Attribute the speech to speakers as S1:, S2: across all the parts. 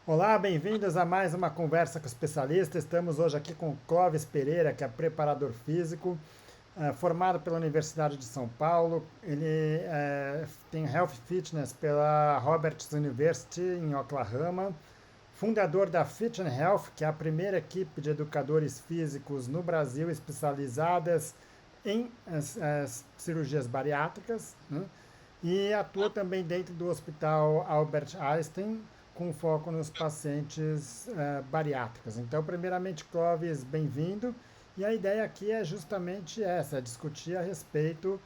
S1: Olá, bem-vindos a mais uma conversa com o especialista. Estamos hoje aqui com o Clóvis Pereira, que é preparador físico, formado pela Universidade de São Paulo. Ele tem Health Fitness pela Roberts University em Oklahoma, fundador da Fit and Health, que é a primeira equipe de educadores físicos no Brasil especializadas em cirurgias bariátricas, né? E atua também dentro do Hospital Albert Einstein, com foco nos pacientes bariátricos. Então, primeiramente, Clóvis, bem-vindo. E a ideia aqui é justamente essa, discutir a respeito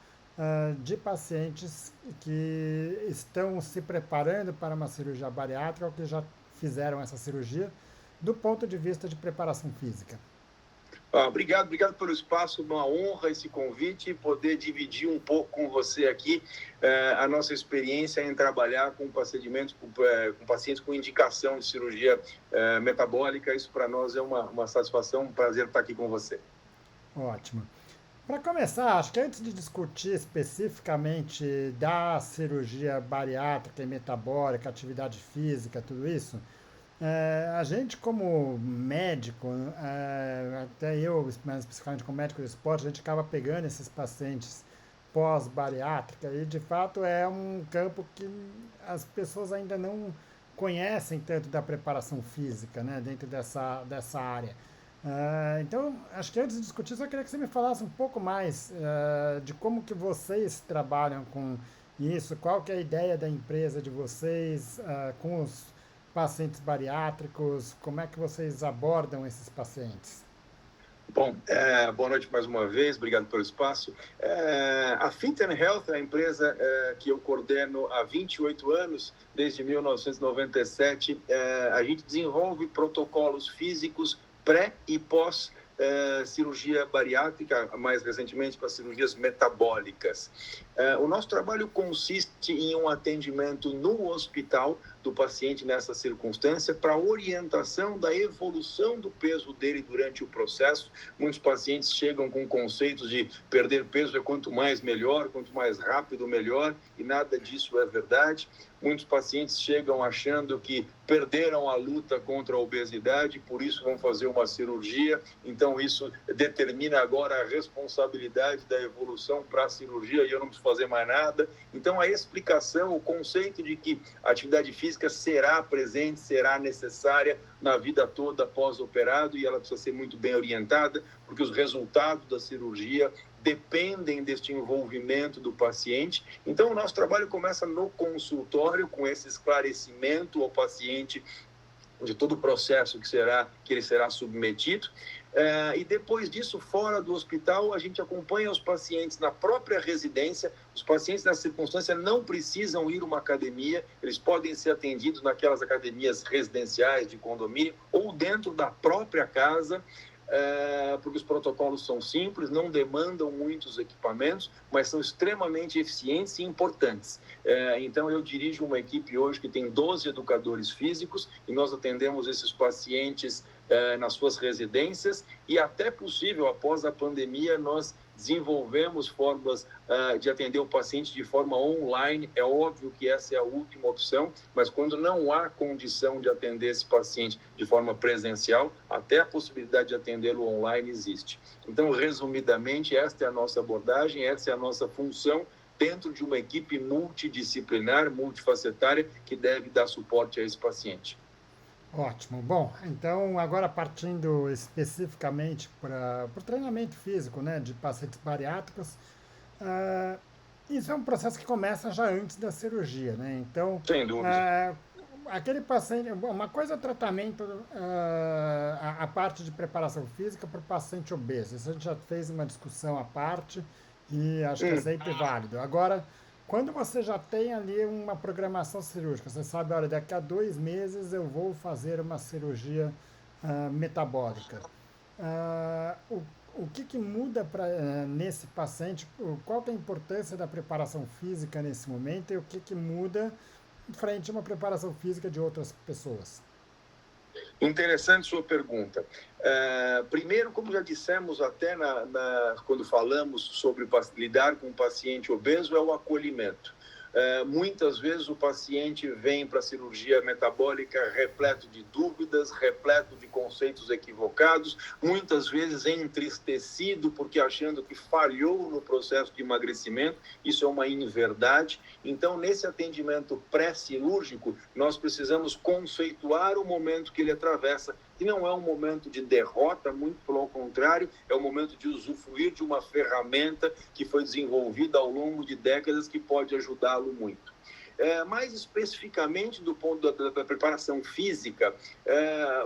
S1: de pacientes que estão se preparando para uma cirurgia bariátrica ou que já fizeram essa cirurgia, do ponto de vista de preparação física.
S2: Obrigado pelo espaço, uma honra esse convite e poder dividir um pouco com você aqui a nossa experiência em trabalhar com procedimentos, com pacientes com indicação de cirurgia metabólica. Isso para nós é uma satisfação, um prazer estar aqui com você.
S1: Ótimo. Para começar, acho que antes de discutir especificamente da cirurgia bariátrica e metabólica, atividade física, tudo isso, a gente como médico, até eu, mais especificamente como médico do esporte, a gente acaba pegando esses pacientes pós-bariátrica e de fato é um campo que as pessoas ainda não conhecem tanto da preparação física, né, dentro dessa área. Então, acho que antes de discutir, só queria que você me falasse um pouco mais de como que vocês trabalham com isso, qual que é a ideia da empresa de vocês com os pacientes bariátricos, como é que vocês abordam esses pacientes?
S2: Bom, boa noite mais uma vez, obrigado pelo espaço. A Fit and Health é a empresa que eu coordeno há 28 anos, desde 1997. A gente desenvolve protocolos físicos pré e pós cirurgia bariátrica, mais recentemente para cirurgias metabólicas. O nosso trabalho consiste em um atendimento no hospital do paciente nessa circunstância para orientação da evolução do peso dele durante o processo. Muitos pacientes chegam com conceitos de perder peso é quanto mais melhor, quanto mais rápido melhor, e nada disso é verdade. Muitos pacientes chegam achando que perderam a luta contra a obesidade, por isso vão fazer uma cirurgia. Então, isso determina agora a responsabilidade da evolução para a cirurgia e eu não preciso fazer mais nada. Então, a explicação, o conceito de que a atividade física será presente, será necessária na vida toda pós-operado e ela precisa ser muito bem orientada, porque os resultados da cirurgia dependem deste envolvimento do paciente. Então, o nosso trabalho começa no consultório, com esse esclarecimento ao paciente de todo o processo que ele será submetido. E depois disso, fora do hospital, a gente acompanha os pacientes na própria residência. Os pacientes nessa circunstância não precisam ir a uma academia, eles podem ser atendidos naquelas academias residenciais de condomínio ou dentro da própria casa, porque os protocolos são simples, não demandam muitos equipamentos, mas são extremamente eficientes e importantes. Então, eu dirijo uma equipe hoje que tem 12 educadores físicos e nós atendemos esses pacientes nas suas residências e até possível, após a pandemia, nós desenvolvemos formas de atender o paciente de forma online. É óbvio que essa é a última opção, mas quando não há condição de atender esse paciente de forma presencial, até a possibilidade de atendê-lo online existe. Então, resumidamente, esta é a nossa abordagem, essa é a nossa função dentro de uma equipe multidisciplinar, multifacetária, que deve dar suporte a esse paciente.
S1: Ótimo. Bom, então agora partindo especificamente para o treinamento físico, né, de pacientes bariátricos, ah, isso é um processo que começa já antes da cirurgia, né? Então,
S2: Sem dúvida.
S1: aquele paciente, uma coisa é o tratamento, a parte de preparação física para o paciente obeso. Isso a gente já fez uma discussão à parte e acho que é sempre válido. Agora, quando você já tem ali uma programação cirúrgica, você sabe, olha, daqui a 2 meses eu vou fazer uma cirurgia metabólica. O que muda nesse paciente? Qual que é a importância da preparação física nesse momento e o que muda frente a uma preparação física de outras pessoas?
S2: Interessante sua pergunta. Primeiro, como já dissemos até quando falamos sobre lidar com o paciente obeso, é o acolhimento. Muitas vezes o paciente vem para a cirurgia metabólica repleto de dúvidas, repleto de conceitos equivocados, muitas vezes entristecido porque achando que falhou no processo de emagrecimento. Isso é uma inverdade. Então, nesse atendimento pré-cirúrgico, nós precisamos conceituar o momento que ele atravessa, que não é um momento de derrota, muito pelo contrário, é um momento de usufruir de uma ferramenta que foi desenvolvida ao longo de décadas que pode ajudá-lo muito. Mais especificamente do ponto da preparação física,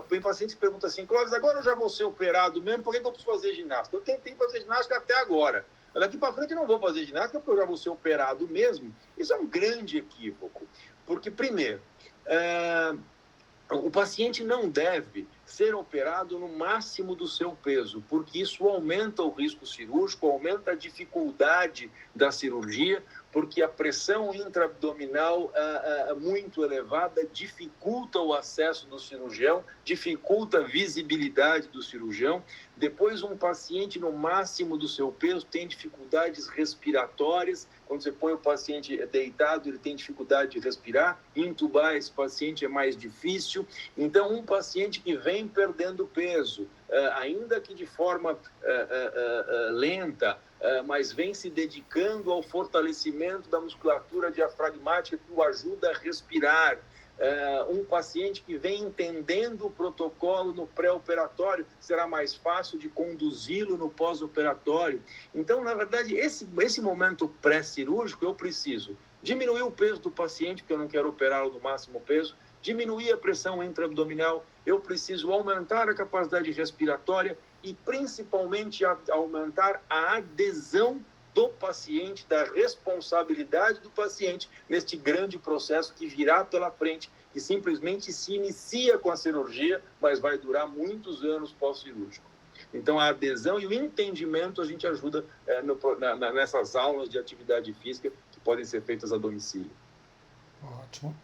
S2: tem paciente que pergunta assim: Clóvis, agora eu já vou ser operado mesmo, por que eu preciso fazer ginástica? Eu tentei fazer ginástica até agora. Daqui para frente eu não vou fazer ginástica porque eu já vou ser operado mesmo. Isso é um grande equívoco, porque, primeiro, o paciente não deve ser operado no máximo do seu peso, porque isso aumenta o risco cirúrgico, aumenta a dificuldade da cirurgia, porque a pressão intraabdominal muito elevada dificulta o acesso do cirurgião, dificulta a visibilidade do cirurgião. Depois, um paciente no máximo do seu peso tem dificuldades respiratórias. Quando você põe o paciente deitado, ele tem dificuldade de respirar. Intubar esse paciente é mais difícil. Então, um paciente que vem perdendo peso, ainda que de forma lenta, mas vem se dedicando ao fortalecimento da musculatura diafragmática que o ajuda a respirar. Um paciente que vem entendendo o protocolo no pré-operatório, será mais fácil de conduzi-lo no pós-operatório. Então, na verdade, esse momento pré-cirúrgico, eu preciso diminuir o peso do paciente, porque eu não quero operá-lo no máximo peso, diminuir a pressão intraabdominal, eu preciso aumentar a capacidade respiratória e, principalmente, aumentar a adesão do paciente, da responsabilidade do paciente neste grande processo que virá pela frente, que simplesmente se inicia com a cirurgia, mas vai durar muitos anos pós-cirúrgico. Então, a adesão e o entendimento a gente ajuda nessas aulas de atividade física que podem ser feitas a domicílio.
S1: Ótimo.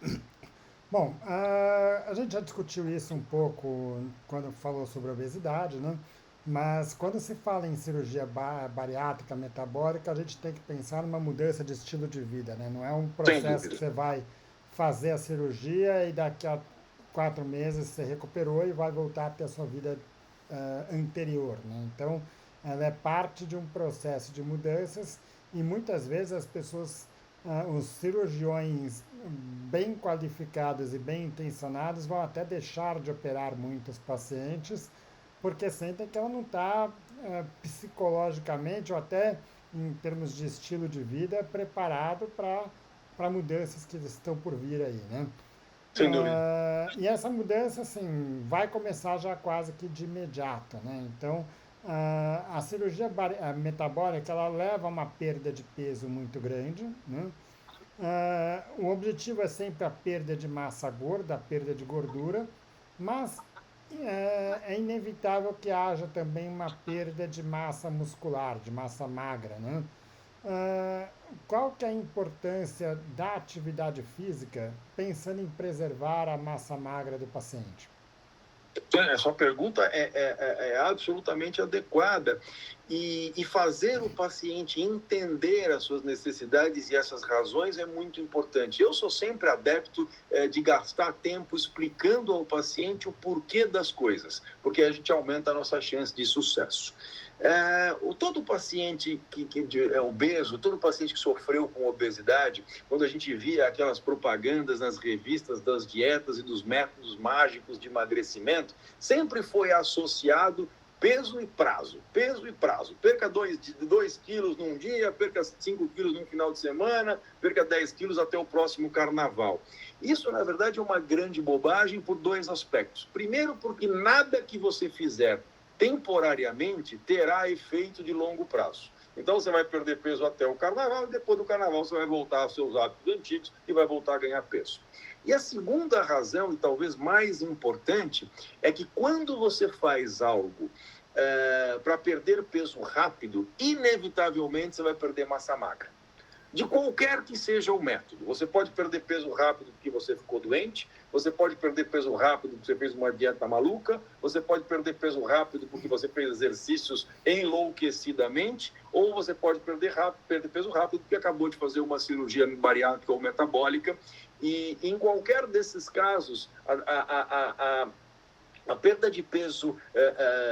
S1: Bom, a gente já discutiu isso um pouco quando falou sobre obesidade, né? Mas quando se fala em cirurgia bariátrica metabólica, a gente tem que pensar numa mudança de estilo de vida, né? Não é um processo que você vai fazer a cirurgia e daqui a 4 meses você recuperou e vai voltar a ter a sua vida anterior, né? Então, ela é parte de um processo de mudanças e muitas vezes as pessoas, os cirurgiões bem qualificados e bem intencionados vão até deixar de operar muitos pacientes porque sentem que ela não está psicologicamente ou até em termos de estilo de vida preparado para mudanças que estão por vir aí, né?
S2: Sem dúvida.
S1: E essa mudança, assim, vai começar já quase que de imediato, né? Então, a cirurgia metabólica, ela leva a uma perda de peso muito grande, né? O objetivo é sempre a perda de massa gorda, a perda de gordura, mas é inevitável que haja também uma perda de massa muscular, de massa magra, né? Qual que é a importância da atividade física pensando em preservar a massa magra do paciente?
S2: A sua pergunta é absolutamente adequada e fazer o paciente entender as suas necessidades e essas razões é muito importante. Eu sou sempre adepto de gastar tempo explicando ao paciente o porquê das coisas, porque a gente aumenta a nossa chance de sucesso. Todo paciente que é obeso, todo paciente que sofreu com obesidade, quando a gente via aquelas propagandas nas revistas das dietas e dos métodos mágicos de emagrecimento, sempre foi associado peso e prazo, peso e prazo. Perca 2 quilos num dia, perca 5 quilos num final de semana, perca 10 quilos até o próximo carnaval. Isso, na verdade, é uma grande bobagem por 2 aspectos. Primeiro, porque nada que você fizer temporariamente terá efeito de longo prazo. Então, você vai perder peso até o carnaval e depois do carnaval você vai voltar aos seus hábitos antigos e vai voltar a ganhar peso. E a segunda razão, e talvez mais importante, é que quando você faz algo para perder peso rápido, inevitavelmente você vai perder massa magra. de qualquer que seja o método. Você pode perder peso rápido porque você ficou doente, você pode perder peso rápido porque você fez uma dieta maluca, você pode perder peso rápido porque você fez exercícios enlouquecidamente, ou você pode perder peso rápido porque acabou de fazer uma cirurgia bariátrica ou metabólica. E em qualquer desses casos, a perda de peso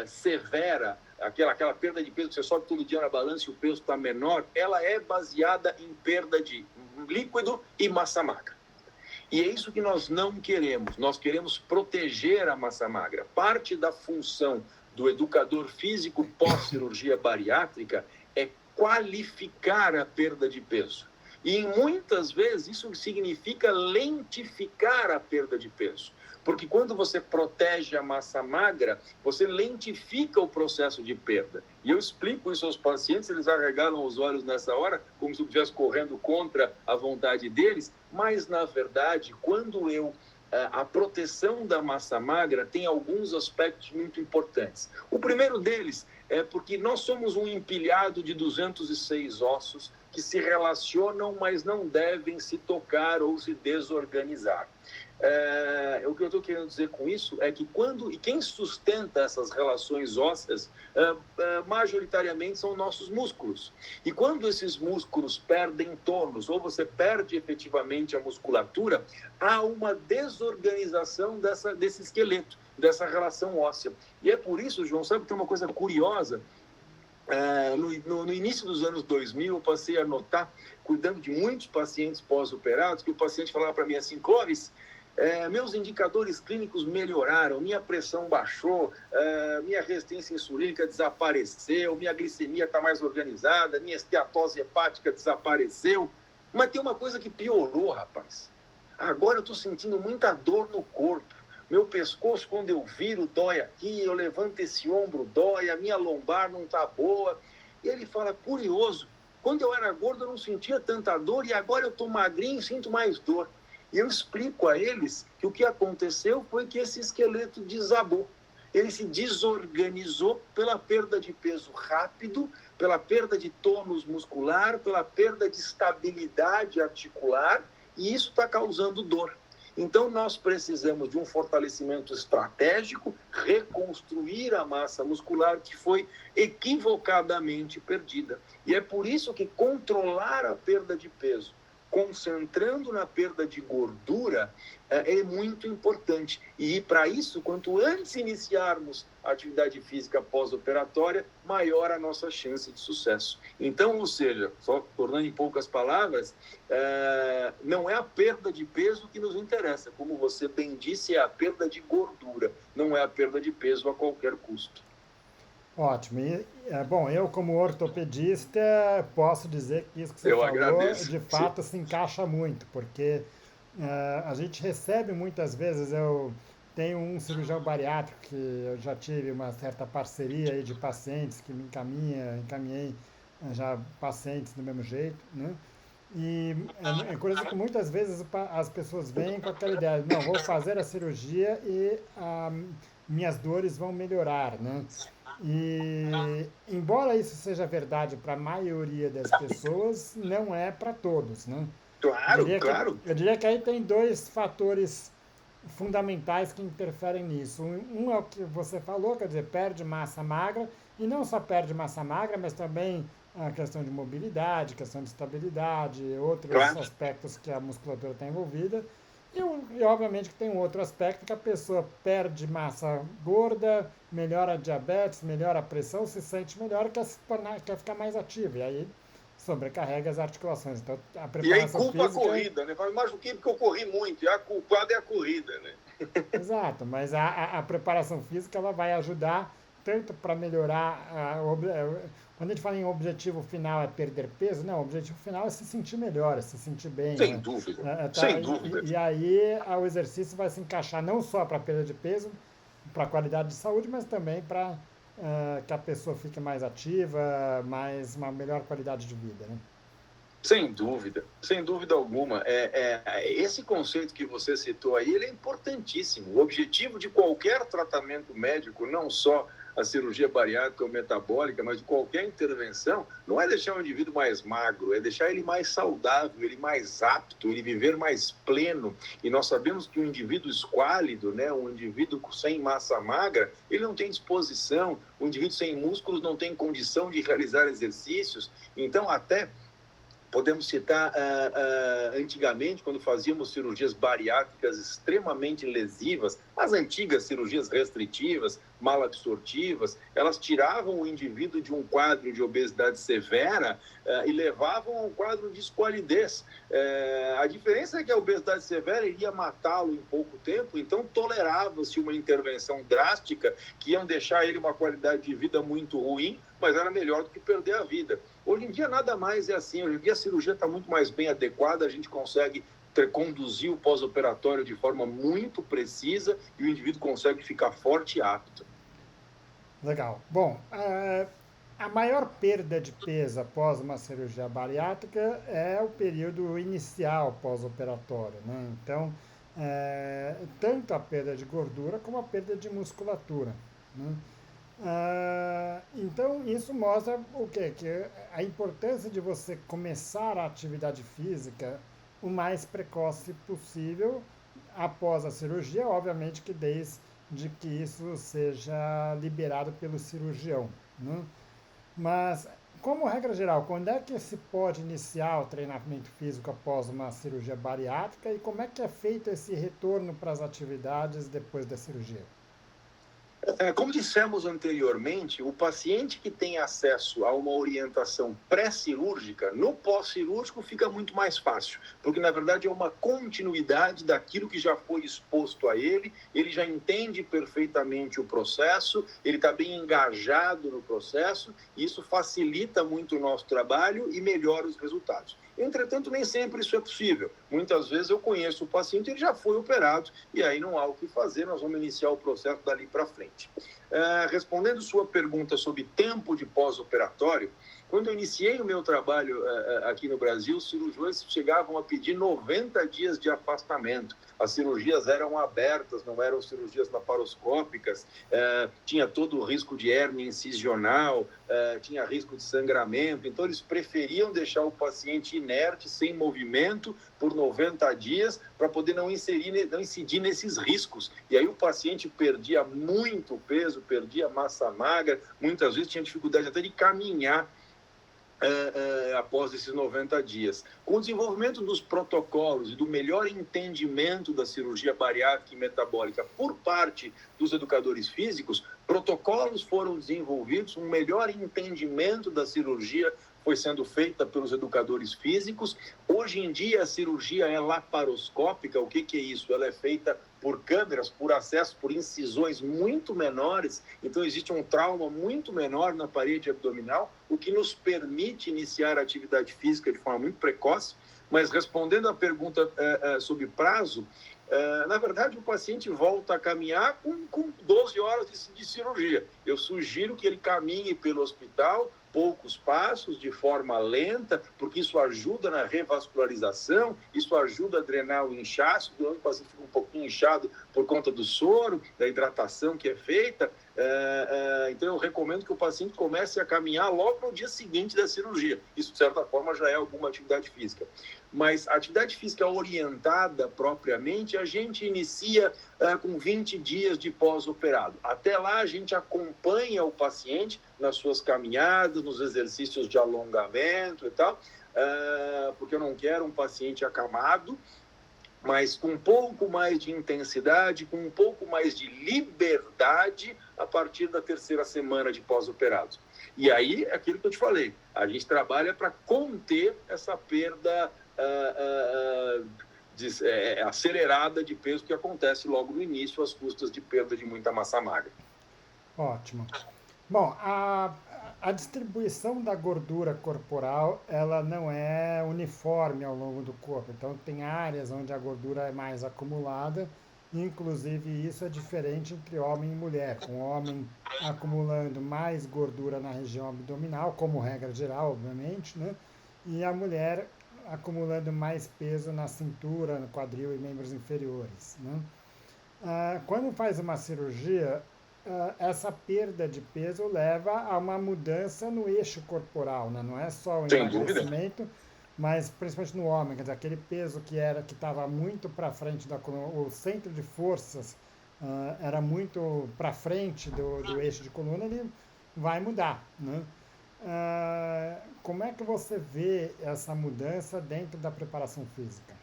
S2: severa, aquela perda de peso que você sobe todo dia na balança e o peso está menor, ela é baseada em perda de líquido e massa magra. E é isso que nós não queremos. Nós queremos proteger a massa magra. Parte da função do educador físico pós-cirurgia bariátrica é qualificar a perda de peso. E muitas vezes isso significa lentificar a perda de peso. Porque quando você protege a massa magra, você lentifica o processo de perda. E eu explico isso aos pacientes, eles arregalam os olhos nessa hora, como se eu estivesse correndo contra a vontade deles, mas, na verdade, a proteção da massa magra tem alguns aspectos muito importantes. O primeiro deles é porque nós somos um empilhado de 206 ossos que se relacionam, mas não devem se tocar ou se desorganizar. O que eu estou querendo dizer com isso é que quem sustenta essas relações ósseas majoritariamente são nossos músculos. E quando esses músculos perdem tônus ou você perde efetivamente a musculatura, há uma desorganização desse esqueleto, dessa relação óssea. E é por isso, João, sabe que tem uma coisa curiosa? No início dos anos 2000, eu passei a notar, cuidando de muitos pacientes pós-operados, que o paciente falava para mim assim: Clóvis, meus indicadores clínicos melhoraram, minha pressão baixou, minha resistência insulínica desapareceu, minha glicemia está mais organizada, minha esteatose hepática desapareceu. Mas tem uma coisa que piorou, rapaz. Agora eu estou sentindo muita dor no corpo. Meu pescoço, quando eu viro, dói aqui, eu levanto esse ombro, dói, a minha lombar não está boa. E ele fala: curioso, quando eu era gordo eu não sentia tanta dor e agora eu estou magrinho e sinto mais dor. E eu explico a eles que o que aconteceu foi que esse esqueleto desabou. Ele se desorganizou pela perda de peso rápido, pela perda de tônus muscular, pela perda de estabilidade articular, e isso está causando dor. Então, nós precisamos de um fortalecimento estratégico, reconstruir a massa muscular que foi equivocadamente perdida. E é por isso que controlar a perda de peso, concentrando na perda de gordura, é muito importante. E para isso, quanto antes iniciarmos a atividade física pós-operatória, maior a nossa chance de sucesso. Então, ou seja, só tornando em poucas palavras, não é a perda de peso que nos interessa. Como você bem disse, é a perda de gordura, não é a perda de peso a qualquer custo.
S1: Ótimo. Bom, eu como ortopedista posso dizer que isso que você falou,
S2: agradeço.
S1: de fato, se encaixa muito, porque a gente recebe muitas vezes, eu tenho um cirurgião bariátrico que eu já tive uma certa parceria aí de pacientes que me encaminhei já pacientes do mesmo jeito, né? E é curioso que muitas vezes as pessoas vêm com aquela ideia: não, vou fazer a cirurgia e minhas dores vão melhorar, né? E, embora isso seja verdade para a maioria das pessoas, não é para todos, né?
S2: Claro, claro.
S1: Eu diria que aí tem dois fatores fundamentais que interferem nisso. Um é o que você falou, quer dizer, perde massa magra, e não só perde massa magra, mas também a questão de mobilidade, questão de estabilidade, outros aspectos que a musculatura está envolvida. E obviamente que tem um outro aspecto, que a pessoa perde massa gorda, melhora a diabetes, melhora a pressão, se sente melhor e quer ficar mais ativa. E aí sobrecarrega as articulações. Então, a preparação
S2: e aí culpa
S1: física...
S2: a corrida, né? Fala, machuquei porque eu corri muito, e a culpada é a corrida, né?
S1: Exato, mas a preparação física ela vai ajudar tanto para melhorar... Quando a gente fala em objetivo final é perder peso, não, o objetivo final é se sentir melhor, é se sentir bem.
S2: Sem
S1: né?
S2: dúvida, sem dúvida.
S1: E aí o exercício vai se encaixar não só para perda de peso, para qualidade de saúde, mas também para que a pessoa fique mais ativa, mais uma melhor qualidade de vida, né?
S2: Sem dúvida alguma. Esse conceito que você citou aí, ele é importantíssimo. O objetivo de qualquer tratamento médico, não só a cirurgia bariátrica ou metabólica, mas de qualquer intervenção, não é deixar o indivíduo mais magro, é deixar ele mais saudável, ele mais apto, ele viver mais pleno. E nós sabemos que um indivíduo esquálido, né, um indivíduo sem massa magra, ele não tem disposição, um indivíduo sem músculos não tem condição de realizar exercícios. Então, até podemos citar, antigamente, quando fazíamos cirurgias bariátricas extremamente lesivas, as antigas cirurgias restritivas, malabsortivas, elas tiravam o indivíduo de um quadro de obesidade severa e levavam a um quadro de esqualidez. A diferença é que a obesidade severa iria matá-lo em pouco tempo, então tolerava-se uma intervenção drástica que iam deixar ele uma qualidade de vida muito ruim, mas era melhor do que perder a vida. Hoje em dia nada mais é assim, hoje em dia a cirurgia está muito mais bem adequada, a gente consegue conduzir o pós-operatório de forma muito precisa e o indivíduo consegue ficar forte e apto.
S1: Legal. Bom, a maior perda de peso após uma cirurgia bariátrica é o período inicial pós-operatório, né? Então, tanto a perda de gordura como a perda de musculatura, né? Então, isso mostra o quê? Que a importância de você começar a atividade física o mais precoce possível após a cirurgia, obviamente que desde que isso seja liberado pelo cirurgião, né? Mas, como regra geral, quando é que se pode iniciar o treinamento físico após uma cirurgia bariátrica e como é que é feito esse retorno para as atividades depois da cirurgia?
S2: Como dissemos anteriormente, o paciente que tem acesso a uma orientação pré-cirúrgica, no pós-cirúrgico fica muito mais fácil, porque na verdade é uma continuidade daquilo que já foi exposto a ele já entende perfeitamente o processo, ele está bem engajado no processo, e isso facilita muito o nosso trabalho e melhora os resultados. Entretanto, nem sempre isso é possível. Muitas vezes eu conheço o paciente, ele já foi operado, e aí não há o que fazer, nós vamos iniciar o processo dali para frente. Respondendo sua pergunta sobre tempo de pós-operatório, quando eu iniciei o meu trabalho aqui no Brasil, os cirurgiões chegavam a pedir 90 dias de afastamento. As cirurgias eram abertas, não eram cirurgias laparoscópicas, tinha todo o risco de hérnia incisional, tinha risco de sangramento, então eles preferiam deixar o paciente inerte, sem movimento, por 90 dias, para poder não incidir nesses riscos. E aí o paciente perdia muito peso, perdia massa magra, muitas vezes tinha dificuldade até de caminhar após esses 90 dias. Com o desenvolvimento dos protocolos e do melhor entendimento da cirurgia bariátrica e metabólica por parte dos educadores físicos, protocolos foram desenvolvidos, um melhor entendimento da cirurgia foi sendo feita pelos educadores físicos. Hoje em dia a cirurgia é laparoscópica. O que é isso? Ela é feita por câmeras, por acesso, por incisões muito menores, então existe um trauma muito menor na parede abdominal, o que nos permite iniciar a atividade física de forma muito precoce. Mas respondendo à pergunta sobre prazo, na verdade o paciente volta a caminhar com 12 horas de cirurgia. Eu sugiro que ele caminhe pelo hospital, poucos passos, de forma lenta, porque isso ajuda na revascularização, isso ajuda a drenar o inchaço, o paciente fica um pouquinho inchado por conta do soro, da hidratação que é feita. Então eu recomendo que o paciente comece a caminhar logo no dia seguinte da cirurgia. Isso, de certa forma, já é alguma atividade física. Mas a atividade física orientada propriamente, a gente inicia com 20 dias de pós-operado. Até lá a gente acompanha o paciente nas suas caminhadas, nos exercícios de alongamento e tal, porque eu não quero um paciente acamado, mas com um pouco mais de intensidade, com um pouco mais de liberdade a partir da terceira semana de pós-operado. E aí, é aquilo que eu te falei, a gente trabalha para conter essa perda acelerada de peso que acontece logo no início, às custas de perda de muita massa magra.
S1: Ótimo. Bom, a distribuição da gordura corporal, ela não é uniforme ao longo do corpo. Então, tem áreas onde a gordura é mais acumulada, inclusive isso é diferente entre homem e mulher, com o homem acumulando mais gordura na região abdominal, como regra geral, obviamente, né? E a mulher acumulando mais peso na cintura, no quadril e membros inferiores, né? Quando faz uma cirurgia, essa perda de peso leva a uma mudança no eixo corporal, né? Não é só o
S2: Sem dúvida.
S1: emagrecimento, mas principalmente no homem, quer dizer, aquele peso que estava muito para frente da coluna, o centro de forças era muito para frente do eixo de coluna, ele vai mudar, né? Como é que você vê essa mudança dentro da preparação física?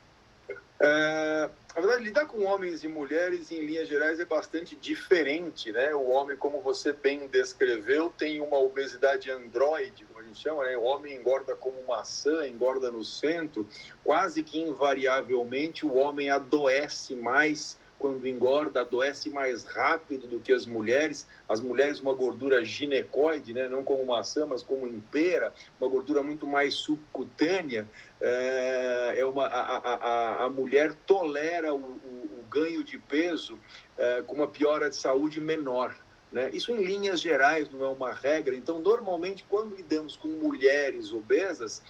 S2: Na verdade, lidar com homens e mulheres, em linhas gerais, é bastante diferente, né? O homem, como você bem descreveu, tem uma obesidade androide, como a gente chama, né? O homem engorda como maçã, engorda no centro. Quase que invariavelmente, o homem adoece mais quando engorda, adoece mais rápido do que as mulheres. As mulheres, uma gordura ginecoide, né? Não como maçã, mas como em pera, uma gordura muito mais subcutânea. A mulher tolera o ganho de peso com uma piora de saúde menor, né? Isso em linhas gerais não é uma regra. Então, normalmente, quando lidamos com mulheres obesas,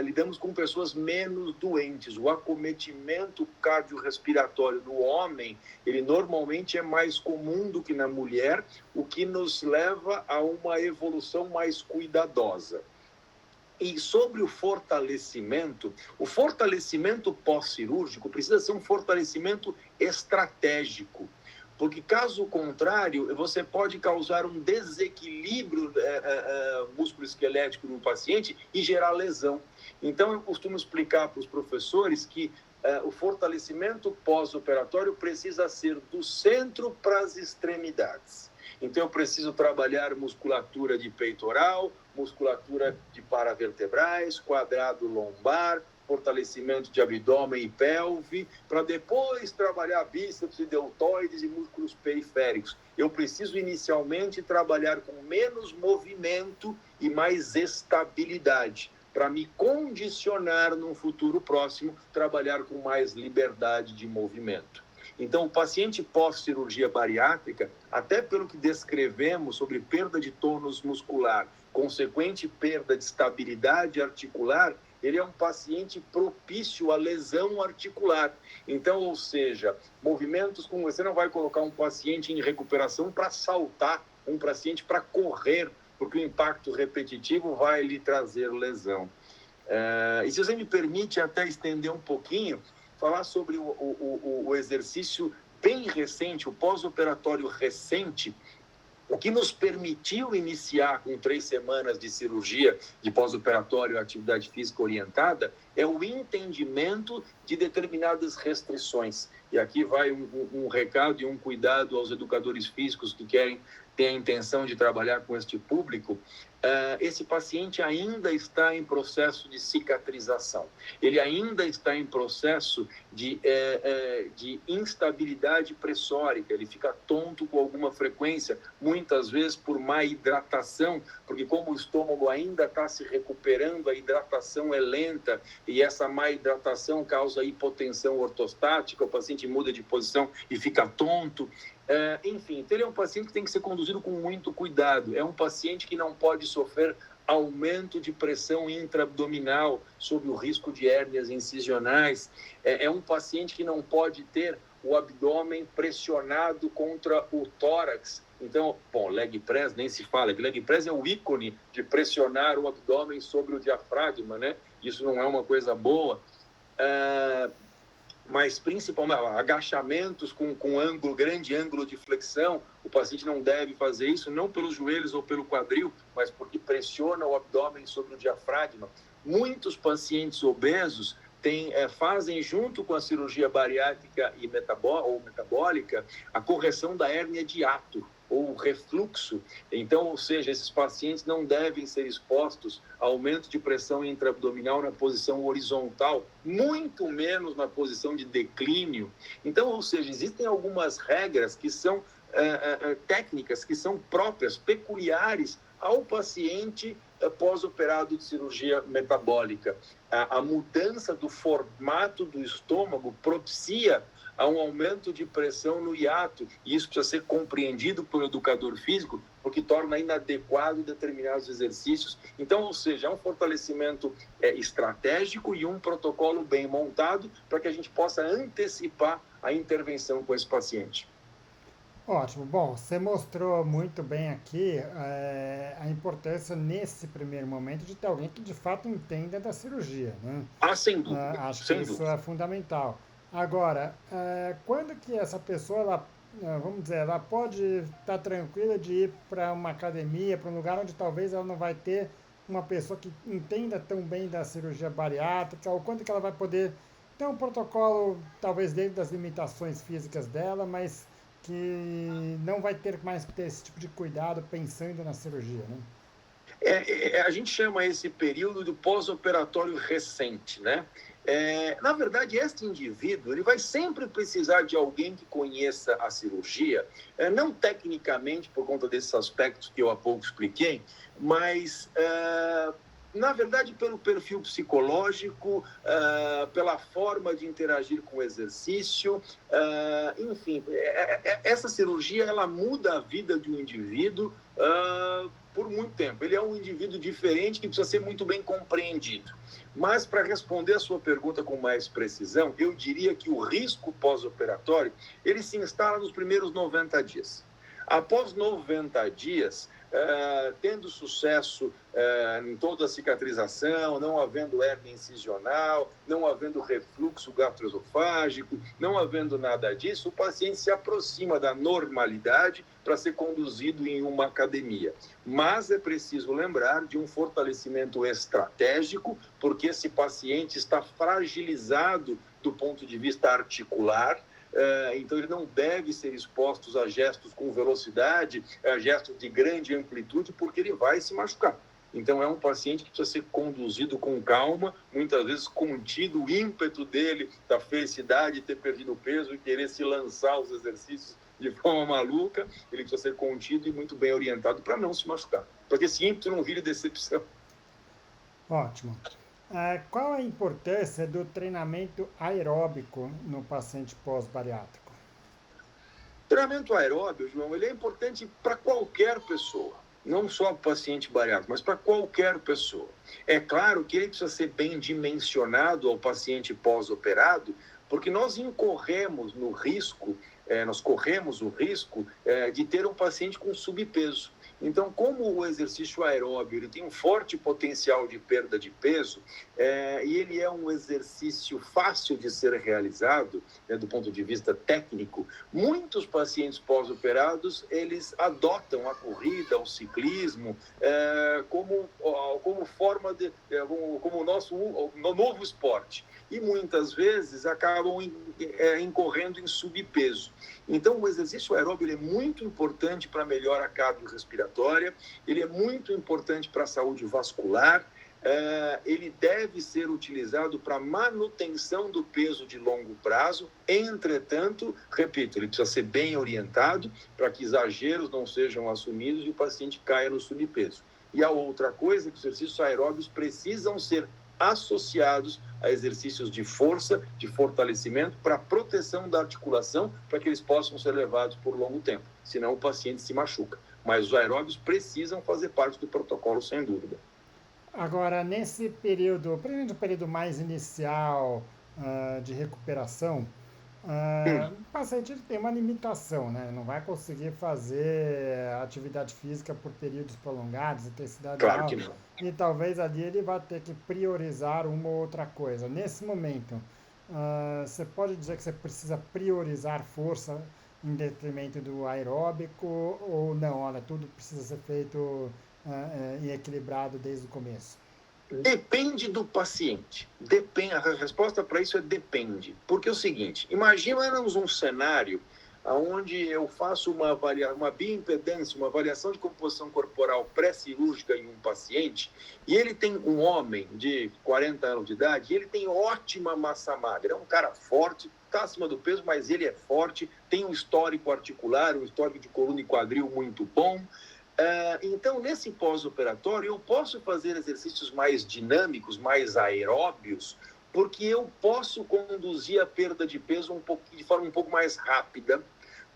S2: lidamos com pessoas menos doentes. O acometimento cardiorrespiratório no homem, ele normalmente é mais comum do que na mulher, o que nos leva a uma evolução mais cuidadosa. E sobre o fortalecimento pós-cirúrgico precisa ser um fortalecimento estratégico, porque caso contrário, você pode causar um desequilíbrio músculo-esquelético no paciente e gerar lesão. Então, eu costumo explicar para os professores que o fortalecimento pós-operatório precisa ser do centro para as extremidades. Então, eu preciso trabalhar musculatura de peitoral, musculatura de paravertebrais, quadrado lombar, fortalecimento de abdômen e pelve, para depois trabalhar bíceps e deltoides e músculos periféricos. Eu preciso inicialmente trabalhar com menos movimento e mais estabilidade, para me condicionar num futuro próximo, trabalhar com mais liberdade de movimento. Então, o paciente pós-cirurgia bariátrica, até pelo que descrevemos sobre perda de tônus muscular, consequente perda de estabilidade articular, ele é um paciente propício à lesão articular. Então, ou seja, movimentos como você não vai colocar um paciente em recuperação para saltar, um paciente para correr, porque o impacto repetitivo vai lhe trazer lesão. E se você me permite até estender um pouquinho, falar sobre o exercício bem recente, o pós-operatório recente, o que nos permitiu iniciar com 3 semanas de cirurgia de pós-operatório atividade física orientada é o entendimento de determinadas restrições. E aqui vai um recado e um cuidado aos educadores físicos que querem ter a intenção de trabalhar com este público. Esse paciente ainda está em processo de cicatrização. Ele ainda está em processo de instabilidade pressórica. Ele fica tonto com alguma frequência, muitas vezes por má hidratação, porque como o estômago ainda está se recuperando, a hidratação é lenta e essa má hidratação causa hipotensão ortostática, o paciente muda de posição e fica tonto. Enfim, então ele é um paciente que tem que ser conduzido com muito cuidado. É um paciente que não pode sofrer aumento de pressão intraabdominal sob o risco de hérnias incisionais. É um paciente que não pode ter o abdômen pressionado contra o tórax. Então, leg press nem se fala. Leg press é o ícone de pressionar o abdômen sobre o diafragma, né? Isso não é uma coisa boa. Mas principalmente agachamentos com grande ângulo de flexão, o paciente não deve fazer isso, não pelos joelhos ou pelo quadril, mas porque pressiona o abdômen sobre o diafragma. Muitos pacientes obesos fazem, junto com a cirurgia bariátrica ou metabólica, a correção da hérnia de hiato, ou refluxo. Então, ou seja, esses pacientes não devem ser expostos a aumento de pressão intraabdominal na posição horizontal, muito menos na posição de declínio. Então, ou seja, existem algumas regras que são técnicas, que são próprias, peculiares ao paciente pós-operado de cirurgia metabólica. A mudança do formato do estômago propicia a um aumento de pressão no hiato, e isso precisa ser compreendido pelo educador físico, porque torna inadequado determinados exercícios. Então, ou seja, é um fortalecimento estratégico e um protocolo bem montado para que a gente possa antecipar a intervenção com esse paciente.
S1: Ótimo. Bom, você mostrou muito bem aqui a importância nesse primeiro momento de ter alguém que de fato entenda da cirurgia, né?
S2: Ah, sem dúvida,
S1: Acho que
S2: sem
S1: isso
S2: dúvida.
S1: é fundamental. Agora, quando que essa pessoa, ela, vamos dizer, ela pode estar tranquila de ir para uma academia, para um lugar onde talvez ela não vai ter uma pessoa que entenda tão bem da cirurgia bariátrica, ou quando que ela vai poder ter um protocolo, talvez dentro das limitações físicas dela, mas que não vai ter mais que ter esse tipo de cuidado pensando na cirurgia, né?
S2: A gente chama esse período do pós-operatório recente, né? Na verdade, este indivíduo ele vai sempre precisar de alguém que conheça a cirurgia, não tecnicamente por conta desses aspectos que eu há pouco expliquei, mas na verdade pelo perfil psicológico, pela forma de interagir com o exercício, enfim, essa cirurgia ela muda a vida de um indivíduo por muito tempo. Ele é um indivíduo diferente que precisa ser muito bem compreendido. Mas, para responder a sua pergunta com mais precisão, eu diria que o risco pós-operatório, ele se instala nos primeiros 90 dias. Após 90 dias, tendo sucesso em toda a cicatrização, não havendo hérnia incisional, não havendo refluxo gastroesofágico, não havendo nada disso, o paciente se aproxima da normalidade para ser conduzido em uma academia. Mas é preciso lembrar de um fortalecimento estratégico, porque esse paciente está fragilizado do ponto de vista articular, então ele não deve ser exposto a gestos com velocidade, a gestos de grande amplitude, porque ele vai se machucar. Então é um paciente que precisa ser conduzido com calma, muitas vezes contido o ímpeto dele, da felicidade de ter perdido peso e querer se lançar aos exercícios de forma maluca, ele precisa ser contido e muito bem orientado para não se machucar, para que esse ímpeto não vire decepção.
S1: Ótimo. Qual a importância do treinamento aeróbico no paciente pós-bariátrico?
S2: O treinamento aeróbio, João, ele é importante para qualquer pessoa, não só para o paciente bariátrico, mas para qualquer pessoa. É claro que ele precisa ser bem dimensionado ao paciente pós-operado, porque nós incorremos no risco, nós corremos o risco de ter um paciente com subpeso. Então, como o exercício aeróbio ele tem um forte potencial de perda de peso, e ele é um exercício fácil de ser realizado, do ponto de vista técnico, muitos pacientes pós-operados, eles adotam a corrida, o ciclismo, como forma de, como nosso novo esporte. E muitas vezes acabam incorrendo em subpeso. Então, o exercício aeróbio ele é muito importante para a melhora cardiorrespiratória, ele é muito importante para a saúde vascular, ele deve ser utilizado para manutenção do peso de longo prazo. Entretanto, repito, ele precisa ser bem orientado para que exageros não sejam assumidos e o paciente caia no subpeso. E a outra coisa é que os exercícios aeróbios precisam ser associados a exercícios de força, de fortalecimento, para proteção da articulação, para que eles possam ser levados por longo tempo. Senão o paciente se machuca. Mas os aeróbios precisam fazer parte do protocolo, sem dúvida.
S1: Agora, nesse período, principalmente o período mais inicial de recuperação, o paciente tem uma limitação, né? Não vai conseguir fazer atividade física por períodos prolongados, intensidade
S2: Claro que
S1: alta,
S2: não.
S1: e talvez ali ele vá ter que priorizar uma ou outra coisa. Nesse momento, você pode dizer que você precisa priorizar força em detrimento do aeróbico, ou não? Olha, tudo precisa ser feito e equilibrado desde o começo.
S2: Depende do paciente. Depende, a resposta para isso é depende. Porque é o seguinte, imaginamos um cenário onde eu faço uma bioimpedância, uma avaliação de composição corporal pré-cirúrgica em um paciente, e ele tem um homem de 40 anos de idade, e ele tem ótima massa magra, é um cara forte, está acima do peso, mas ele é forte, tem um histórico articular, um histórico de coluna e quadril muito bom. Então, nesse pós-operatório, eu posso fazer exercícios mais dinâmicos, mais aeróbios, porque eu posso conduzir a perda de peso de forma um pouco mais rápida,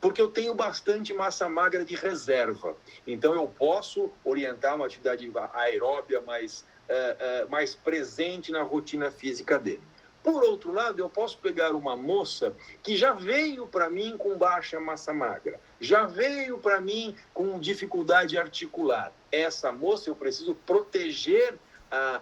S2: porque eu tenho bastante massa magra de reserva. Então, eu posso orientar uma atividade aeróbia mais presente na rotina física dele. Por outro lado, eu posso pegar uma moça que já veio para mim com baixa massa magra, já veio para mim com dificuldade articular. Essa moça eu preciso proteger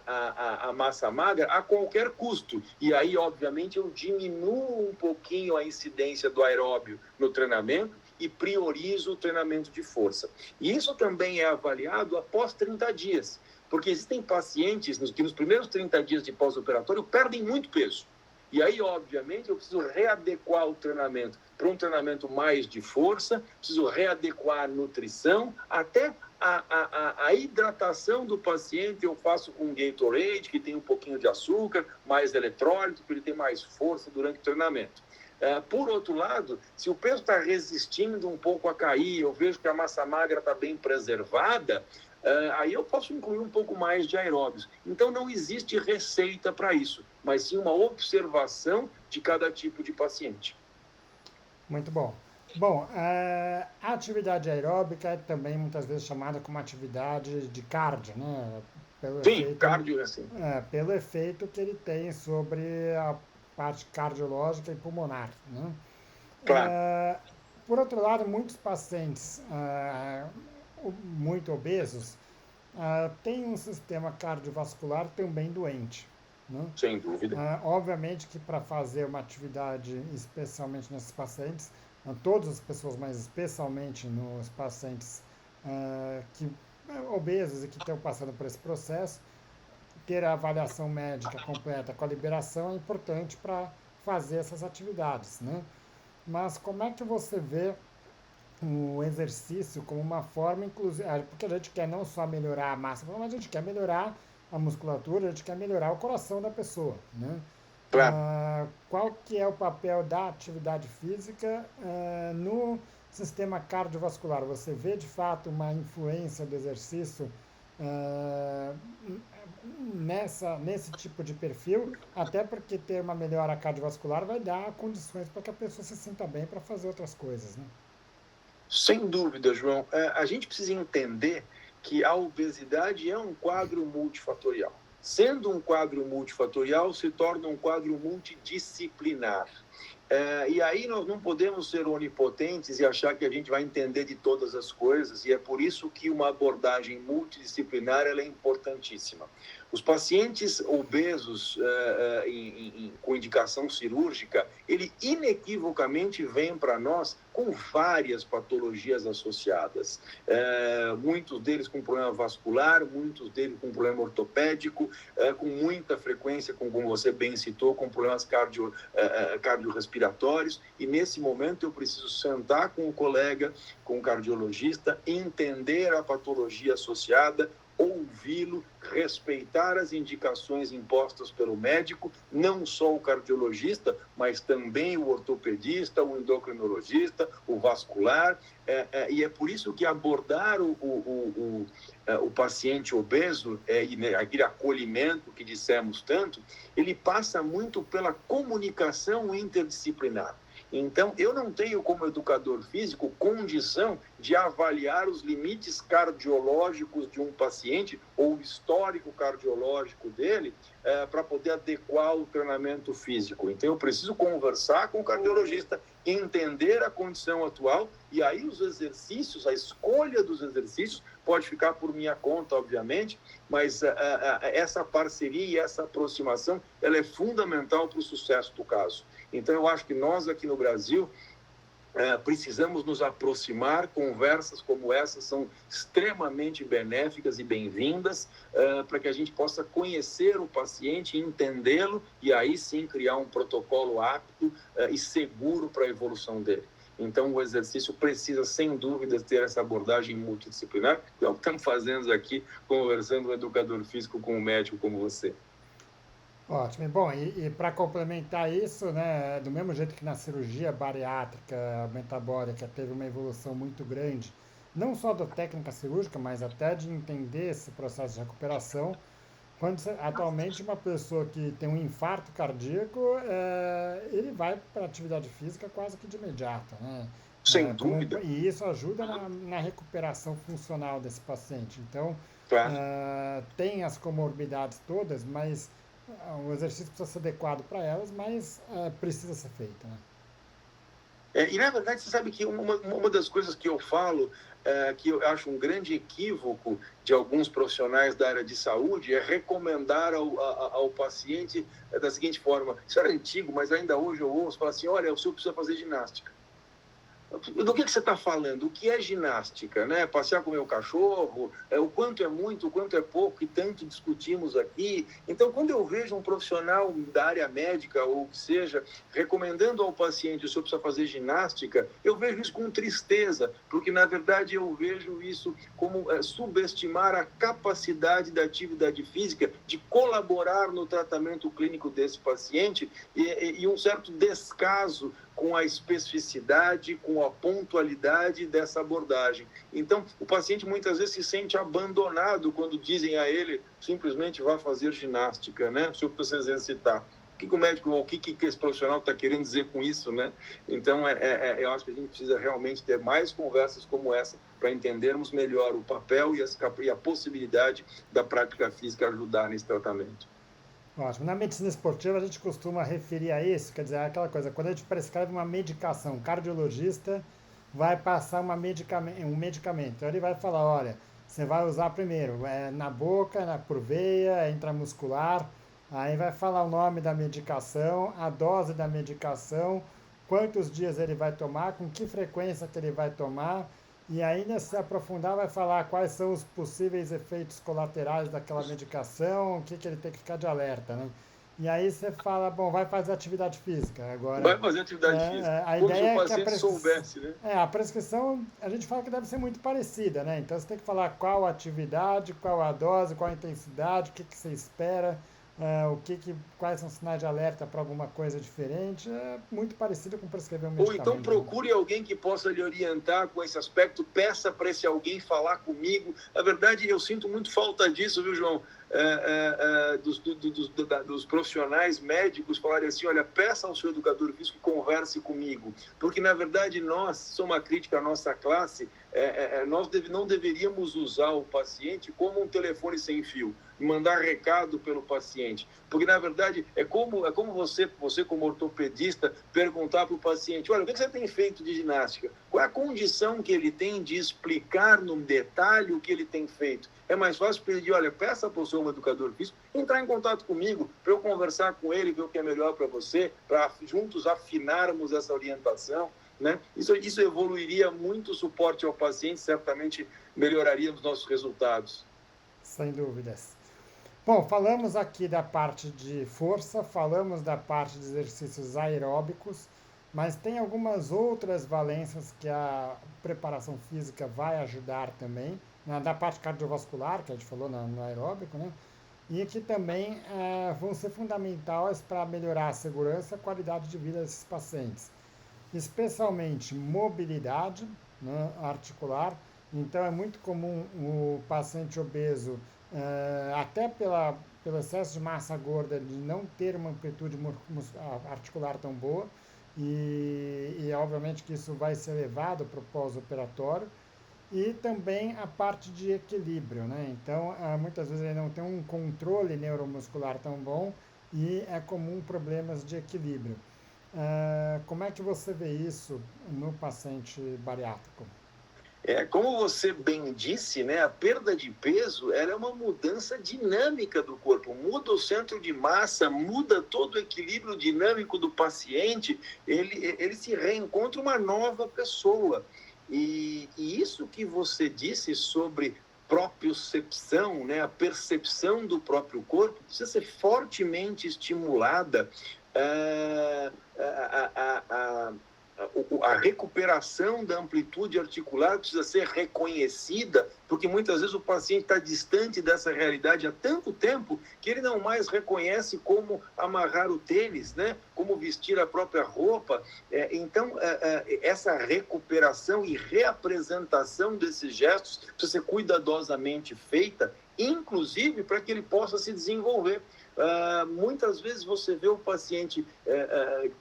S2: a massa magra a qualquer custo. E aí, obviamente, eu diminuo um pouquinho a incidência do aeróbio no treinamento e priorizo o treinamento de força. E isso também é avaliado após 30 dias. Porque existem pacientes que nos primeiros 30 dias de pós-operatório perdem muito peso. E aí, obviamente, eu preciso readequar o treinamento para um treinamento mais de força, preciso readequar a nutrição, até a hidratação do paciente eu faço com Gatorade, que tem um pouquinho de açúcar, mais eletrólito, para ele ter mais força durante o treinamento. Por outro lado, se o peso está resistindo um pouco a cair, eu vejo que a massa magra está bem preservada, aí eu posso incluir um pouco mais de aeróbios. Então, não existe receita para isso, mas sim uma observação de cada tipo de paciente.
S1: Muito bom. Bom, a atividade aeróbica é também muitas vezes chamada como atividade de cardio, né?
S2: Sim, cardio, assim.
S1: Pelo efeito que ele tem sobre a parte cardiológica e pulmonar, né?
S2: Claro.
S1: Por outro lado, muitos pacientes muito obesos têm um sistema cardiovascular também doente, né?
S2: Sem dúvida.
S1: Obviamente que para fazer uma atividade, especialmente nesses pacientes, todas as pessoas, mas especialmente nos pacientes obesos e que estão passando por esse processo, ter a avaliação médica completa com a liberação é importante para fazer essas atividades, né? Mas como é que você vê o exercício como uma forma, inclusive, porque a gente quer não só melhorar a massa, mas a gente quer melhorar a musculatura, a gente quer melhorar o coração da pessoa, né?
S2: Claro.
S1: Qual que é o papel da atividade física no sistema cardiovascular? Você vê de fato uma influência do exercício nesse tipo de perfil, até porque ter uma melhora cardiovascular vai dar condições para que a pessoa se sinta bem para fazer outras coisas, né?
S2: Sem dúvida, João. A gente precisa entender que a obesidade é um quadro multifatorial. Sendo um quadro multifatorial, se torna um quadro multidisciplinar. E aí nós não podemos ser onipotentes e achar que a gente vai entender de todas as coisas, e é por isso que uma abordagem multidisciplinar ela é importantíssima. Os pacientes obesos com indicação cirúrgica, ele inequivocamente vem para nós com várias patologias associadas. Muitos deles com problema vascular, muitos deles com problema ortopédico, com muita frequência, como você bem citou, com problemas cardiorrespiratórios. E nesse momento eu preciso sentar com o colega, com o cardiologista, entender a patologia associada, ouvi-lo, respeitar as indicações impostas pelo médico, não só o cardiologista, mas também o ortopedista, o endocrinologista, o vascular, e é por isso que abordar o paciente obeso, e aquele acolhimento que dissemos tanto, ele passa muito pela comunicação interdisciplinar. Então, eu não tenho, como educador físico, condição de avaliar os limites cardiológicos de um paciente ou o histórico cardiológico dele para poder adequar o treinamento físico. Então, eu preciso conversar com o cardiologista, entender a condição atual, e aí os exercícios, a escolha dos exercícios pode ficar por minha conta, obviamente, mas essa parceria e essa aproximação, ela é fundamental para o sucesso do caso. Então, eu acho que nós aqui no Brasil precisamos nos aproximar. Conversas como essa são extremamente benéficas e bem-vindas para que a gente possa conhecer o paciente, entendê-lo e aí sim criar um protocolo apto e seguro para a evolução dele. Então, o exercício precisa, sem dúvida, ter essa abordagem multidisciplinar, que é o que estamos fazendo aqui, conversando com o educador físico, com o médico como você.
S1: Ótimo. Bom, e para complementar isso, né, do mesmo jeito que na cirurgia bariátrica metabólica teve uma evolução muito grande, não só da técnica cirúrgica, mas até de entender esse processo de recuperação, atualmente uma pessoa que tem um infarto cardíaco, ele vai para a atividade física quase que de imediato, né?
S2: Sem dúvida.
S1: E isso ajuda na recuperação funcional desse paciente. Então,
S2: Claro.
S1: tem as comorbidades todas, mas o exercício precisa ser adequado para elas, mas precisa ser feito, né?
S2: E, na verdade, você sabe que uma das coisas que eu falo, que eu acho um grande equívoco de alguns profissionais da área de saúde, é recomendar ao paciente da seguinte forma: isso era antigo, mas ainda hoje eu ouço, falar assim, olha, o senhor precisa fazer ginástica. Do que você está falando? O que é ginástica? Né? Passear com o meu cachorro, o quanto é muito, o quanto é pouco, que tanto discutimos aqui. Então, quando eu vejo um profissional da área médica, ou que seja, recomendando ao paciente o senhor precisa fazer ginástica, eu vejo isso com tristeza, porque, na verdade, eu vejo isso como subestimar a capacidade da atividade física de colaborar no tratamento clínico desse paciente e um certo descaso com a especificidade, com a pontualidade dessa abordagem. Então, o paciente muitas vezes se sente abandonado quando dizem a ele simplesmente vá fazer ginástica, né? O senhor precisa exercitar. O que o médico, o que esse profissional está querendo dizer com isso, né? Então, eu acho que a gente precisa realmente ter mais conversas como essa para entendermos melhor o papel e a possibilidade da prática física ajudar nesse tratamento.
S1: Ótimo. Na medicina esportiva, a gente costuma referir a isso, quer dizer, aquela coisa, quando a gente prescreve uma medicação, o cardiologista vai passar um medicamento. Então, ele vai falar, olha, você vai usar primeiro na boca, por veia, intramuscular, aí vai falar o nome da medicação, a dose da medicação, quantos dias ele vai tomar, com que frequência que ele vai tomar, e ainda se aprofundar vai falar quais são os possíveis efeitos colaterais daquela medicação, o que, que ele tem que ficar de alerta, né? E aí você fala, bom, vai fazer atividade física. Agora,
S2: Vai fazer atividade física.
S1: a
S2: Como se o
S1: ideia é que
S2: paciente soubesse, né?
S1: a prescrição, a gente fala que deve ser muito parecida, né? Então você tem que falar qual a atividade, qual a dose, qual a intensidade, o que, que você espera, quais são os sinais de alerta para alguma coisa diferente. É muito parecido com prescrever um
S2: Ou
S1: medicamento.
S2: então procure alguém que possa lhe orientar com esse aspecto, peça para esse alguém falar comigo. Na verdade, eu sinto muito falta disso, viu, João? Dos profissionais médicos falarem assim, olha, peça ao seu educador físico que converse comigo. Porque, na verdade, isso é uma crítica à nossa classe, nós não deveríamos usar o paciente como um telefone sem fio, mandar recado pelo paciente. Porque, na verdade, é como você como ortopedista, perguntar para o paciente, olha, o que você tem feito de ginástica? Qual é a condição que ele tem de explicar no detalhe o que ele tem feito? É mais fácil pedir, olha, peça para o seu educador físico entrar em contato comigo, para eu conversar com ele, ver o que é melhor para você, para juntos afinarmos essa orientação. Né? Isso evoluiria muito o suporte ao paciente, certamente melhoraria os nossos resultados.
S1: Sem dúvidas. Bom, falamos aqui da parte de força, falamos da parte de exercícios aeróbicos, mas tem algumas outras valências que a preparação física vai ajudar também, da parte cardiovascular, que a gente falou no aeróbico, né? E que também vão ser fundamentais para melhorar a segurança e a qualidade de vida desses pacientes, especialmente mobilidade, né, articular. Então é muito comum o paciente obeso, até pelo excesso de massa gorda, de não ter uma amplitude articular tão boa, e obviamente que isso vai ser levado para o pós-operatório, e também a parte de equilíbrio, né? Então, muitas vezes ele não tem um controle neuromuscular tão bom e é comum problemas de equilíbrio. Como é que você vê isso no paciente bariátrico?
S2: Como você bem disse, né, a perda de peso ela é uma mudança dinâmica do corpo, muda o centro de massa, muda todo o equilíbrio dinâmico do paciente, ele se reencontra uma nova pessoa. E isso que você disse sobre propriocepção, né, a percepção do próprio corpo, precisa ser fortemente estimulada. A recuperação da amplitude articular precisa ser reconhecida, porque muitas vezes o paciente está distante dessa realidade há tanto tempo que ele não mais reconhece como amarrar o tênis, né? Como vestir a própria roupa. Então, essa recuperação e reapresentação desses gestos precisa ser cuidadosamente feita, inclusive para que ele possa se desenvolver. Muitas vezes você vê o paciente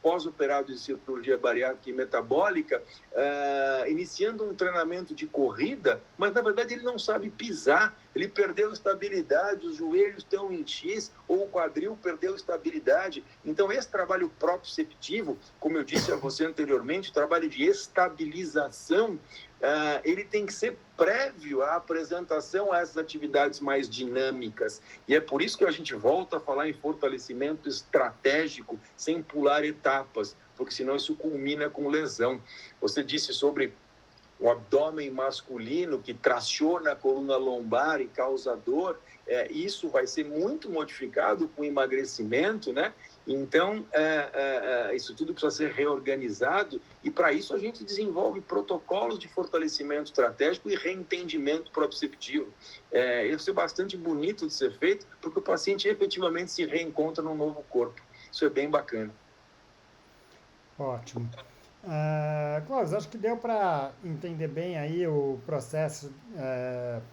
S2: pós-operado de cirurgia bariátrica e metabólica iniciando um treinamento de corrida, mas na verdade ele não sabe pisar, ele perdeu estabilidade, os joelhos estão em X, ou o quadril perdeu estabilidade. Então esse trabalho proprioceptivo, como eu disse a você anteriormente, o trabalho de estabilização, ele tem que ser prévio à apresentação a essas atividades mais dinâmicas. E é por isso que a gente volta a falar em fortalecimento estratégico, sem pular etapas, porque senão isso culmina com lesão. Você disse sobre o abdômen masculino que traciona a coluna lombar e causa dor, isso vai ser muito modificado com emagrecimento, né? Então, isso tudo precisa ser reorganizado e, para isso, a gente desenvolve protocolos de fortalecimento estratégico e reentendimento proprioceptivo. Isso é bastante bonito de ser feito, porque o paciente efetivamente se reencontra num novo corpo. Isso é bem bacana.
S1: Ótimo. Clóvis, acho que deu para entender bem aí o processo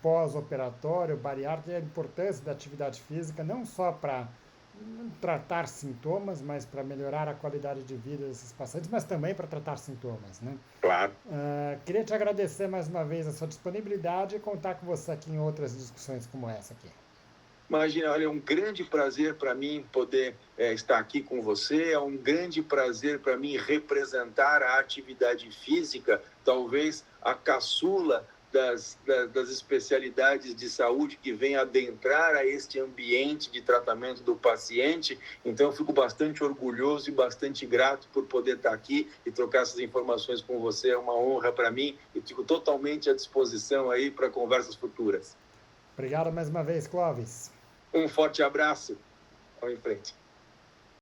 S1: pós-operatório, bariátrico e a importância da atividade física, não só para tratar sintomas, mas para melhorar a qualidade de vida desses pacientes, mas também para tratar sintomas, né?
S2: Claro.
S1: Queria te agradecer mais uma vez a sua disponibilidade e contar com você aqui em outras discussões como essa aqui.
S2: Imagina, olha, é um grande prazer para mim poder estar aqui com você, é um grande prazer para mim representar a atividade física, talvez a caçula das especialidades de saúde que vem adentrar a este ambiente de tratamento do paciente. Então, eu fico bastante orgulhoso e bastante grato por poder estar aqui e trocar essas informações com você. É uma honra para mim e fico totalmente à disposição aí para conversas futuras.
S1: Obrigado mais uma vez, Clóvis.
S2: Um forte abraço. Vamos em frente.